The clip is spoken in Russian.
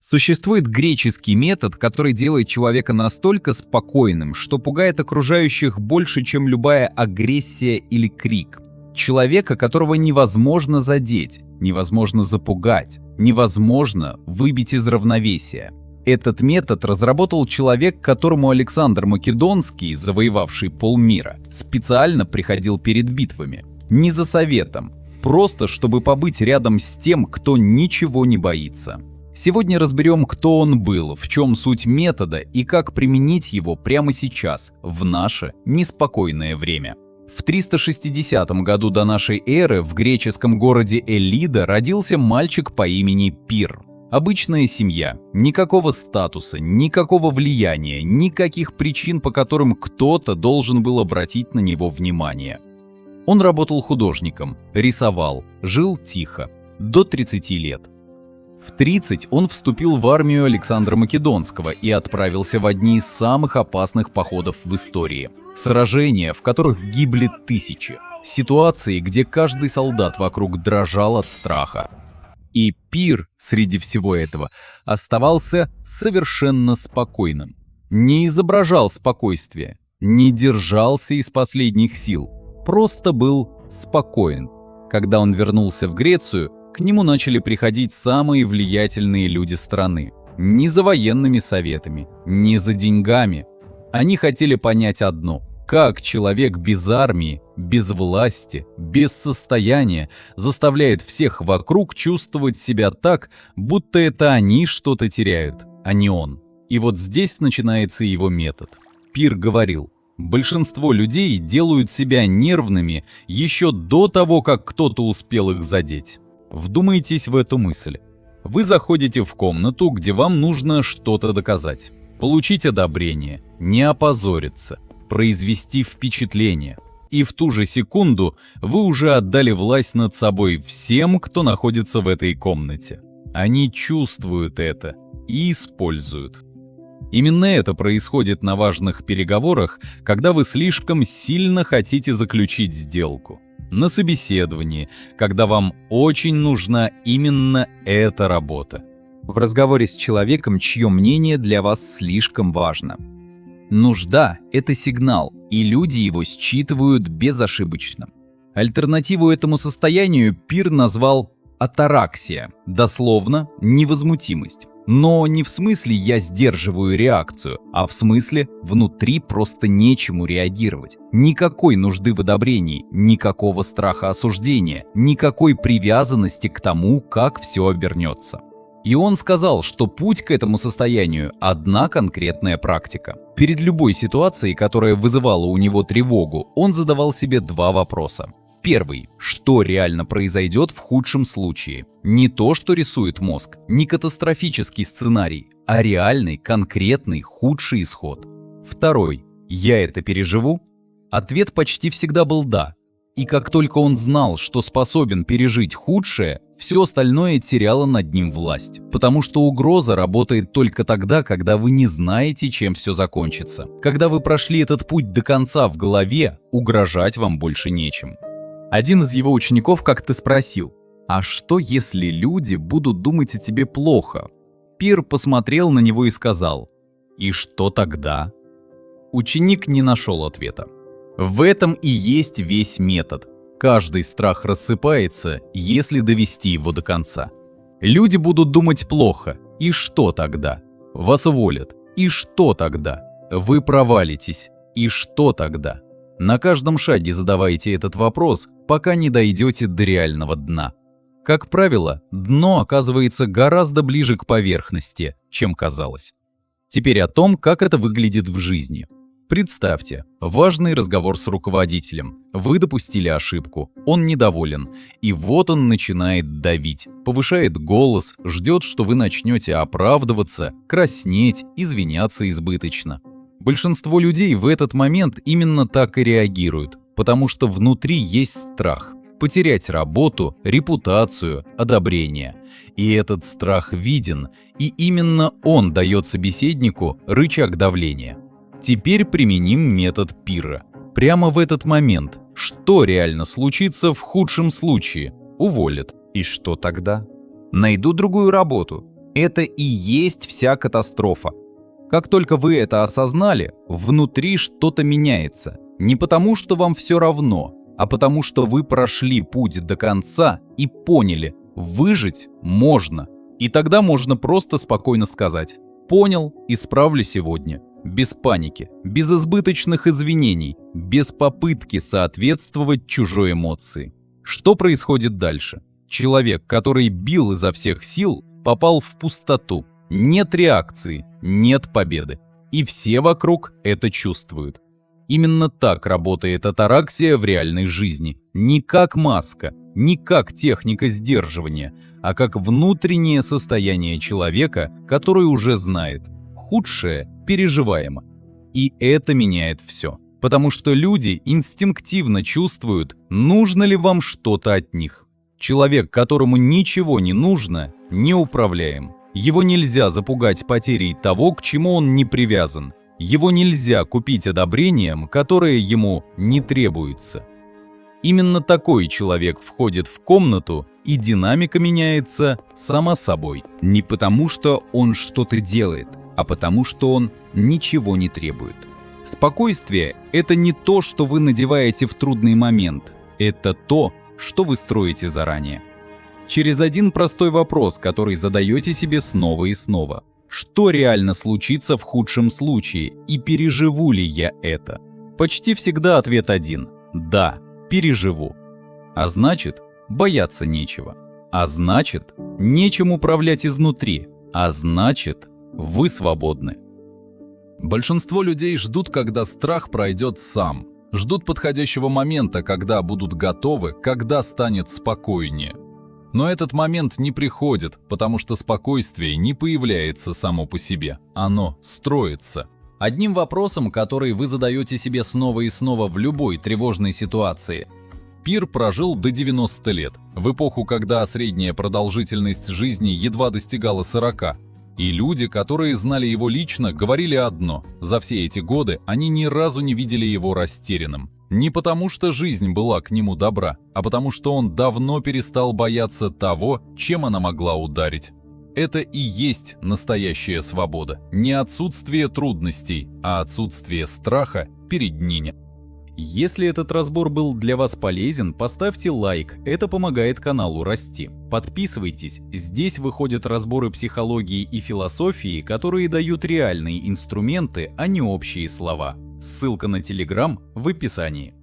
Существует греческий метод, который делает человека настолько спокойным, что пугает окружающих больше, чем любая агрессия или крик. Человека, которого невозможно задеть, невозможно запугать, невозможно выбить из равновесия. Этот метод разработал человек, которому Александр Македонский, завоевавший полмира, специально приходил перед битвами. Не за советом, просто чтобы побыть рядом с тем, кто ничего не боится. Сегодня разберем, кто он был, в чем суть метода и как применить его прямо сейчас, в наше неспокойное время. В 360 году до нашей эры в греческом городе Эллида родился мальчик по имени Пир. Обычная семья, никакого статуса, никакого влияния, никаких причин, по которым кто-то должен был обратить на него внимание. Он работал художником, рисовал, жил тихо, до 30 лет. В 30 он вступил в армию Александра Македонского и отправился в одни из самых опасных походов в истории. Сражения, в которых гибли тысячи. Ситуации, где каждый солдат вокруг дрожал от страха. И Пир среди всего этого оставался совершенно спокойным. Не изображал спокойствие, не держался из последних сил, просто был спокоен. Когда он вернулся в Грецию, к нему начали приходить самые влиятельные люди страны. Не за военными советами, не за деньгами. Они хотели понять одно: как человек без армии, без власти, без состояния заставляет всех вокруг чувствовать себя так, будто это они что-то теряют, а не он. И вот здесь начинается его метод. Пир говорил: большинство людей делают себя нервными еще до того, как кто-то успел их задеть. Вдумайтесь в эту мысль. Вы заходите в комнату, где вам нужно что-то доказать, получить одобрение, не опозориться, произвести впечатление. И в ту же секунду вы уже отдали власть над собой всем, кто находится в этой комнате. Они чувствуют это и используют. Именно это происходит на важных переговорах, когда вы слишком сильно хотите заключить сделку. На собеседовании, когда вам очень нужна именно эта работа. В разговоре с человеком, чье мнение для вас слишком важно. Нужда – это сигнал, и люди его считывают безошибочно. Альтернативу этому состоянию Пир назвал атараксия, дословно невозмутимость. Но не в смысле «я сдерживаю реакцию», а в смысле внутри просто нечему реагировать. Никакой нужды в одобрении, никакого страха осуждения, никакой привязанности к тому, как все обернется. И он сказал, что путь к этому состоянию – одна конкретная практика. Перед любой ситуацией, которая вызывала у него тревогу, он задавал себе два вопроса. Первый. Что реально произойдет в худшем случае? Не то, что рисует мозг, не катастрофический сценарий, а реальный, конкретный, худший исход. Второй. Я это переживу? Ответ почти всегда был «да». И как только он знал, что способен пережить худшее, все остальное теряло над ним власть. Потому что угроза работает только тогда, когда вы не знаете, чем все закончится. Когда вы прошли этот путь до конца в голове, угрожать вам больше нечем. Один из его учеников как-то спросил: «А что, если люди будут думать о тебе плохо?» Пир посмотрел на него и сказал: «И что тогда?» Ученик не нашел ответа. В этом и есть весь метод. Каждый страх рассыпается, если довести его до конца. Люди будут думать плохо. И что тогда? Вас уволят. И что тогда? Вы провалитесь. И что тогда? На каждом шаге задавайте этот вопрос, пока не дойдете до реального дна. Как правило, дно оказывается гораздо ближе к поверхности, чем казалось. Теперь о том, как это выглядит в жизни. Представьте, важный разговор с руководителем. Вы допустили ошибку, он недоволен, и вот он начинает давить, повышает голос, ждет, что вы начнете оправдываться, краснеть, извиняться избыточно. Большинство людей в этот момент именно так и реагируют, потому что внутри есть страх – потерять работу, репутацию, одобрение. И этот страх виден, и именно он дает собеседнику рычаг давления. Теперь применим метод Пира. Прямо в этот момент, что реально случится в худшем случае? Уволят. И что тогда? Найду другую работу. Это и есть вся катастрофа. Как только вы это осознали, внутри что-то меняется. Не потому, что вам все равно, а потому, что вы прошли путь до конца и поняли, выжить можно. И тогда можно просто спокойно сказать: «Понял, исправлю сегодня». Без паники, без избыточных извинений, без попытки соответствовать чужой эмоции. Что происходит дальше? Человек, который бил изо всех сил, попал в пустоту. Нет реакции, нет победы. И все вокруг это чувствуют. Именно так работает атараксия в реальной жизни. Не как маска, не как техника сдерживания, а как внутреннее состояние человека, который уже знает: худшее переживаемо. И это меняет все. Потому что люди инстинктивно чувствуют, нужно ли вам что-то от них. Человек, которому ничего не нужно, неуправляем. Его нельзя запугать потерей того, к чему он не привязан. Его нельзя купить одобрением, которое ему не требуется. Именно такой человек входит в комнату, и динамика меняется сама собой. Не потому, что он что-то делает, а потому, что он ничего не требует. Спокойствие – это не то, что вы надеваете в трудный момент. Это то, что вы строите заранее. Через один простой вопрос, который задаете себе снова и снова. Что реально случится в худшем случае, и переживу ли я это? Почти всегда ответ один – да, переживу. А значит, бояться нечего. А значит, нечем управлять изнутри. А значит, вы свободны. Большинство людей ждут, когда страх пройдет сам. Ждут подходящего момента, когда будут готовы, когда станет спокойнее. Но этот момент не приходит, потому что спокойствие не появляется само по себе. Оно строится. Одним вопросом, который вы задаете себе снова и снова в любой тревожной ситуации. Пир прожил до 90 лет, в эпоху, когда средняя продолжительность жизни едва достигала 40. И люди, которые знали его лично, говорили одно: за все эти годы они ни разу не видели его растерянным. Не потому, что жизнь была к нему добра, а потому, что он давно перестал бояться того, чем она могла ударить. Это и есть настоящая свобода. Не отсутствие трудностей, а отсутствие страха перед ними. Если этот разбор был для вас полезен, поставьте лайк, это помогает каналу расти. Подписывайтесь, здесь выходят разборы психологии и философии, которые дают реальные инструменты, а не общие слова. Ссылка на Telegram в описании.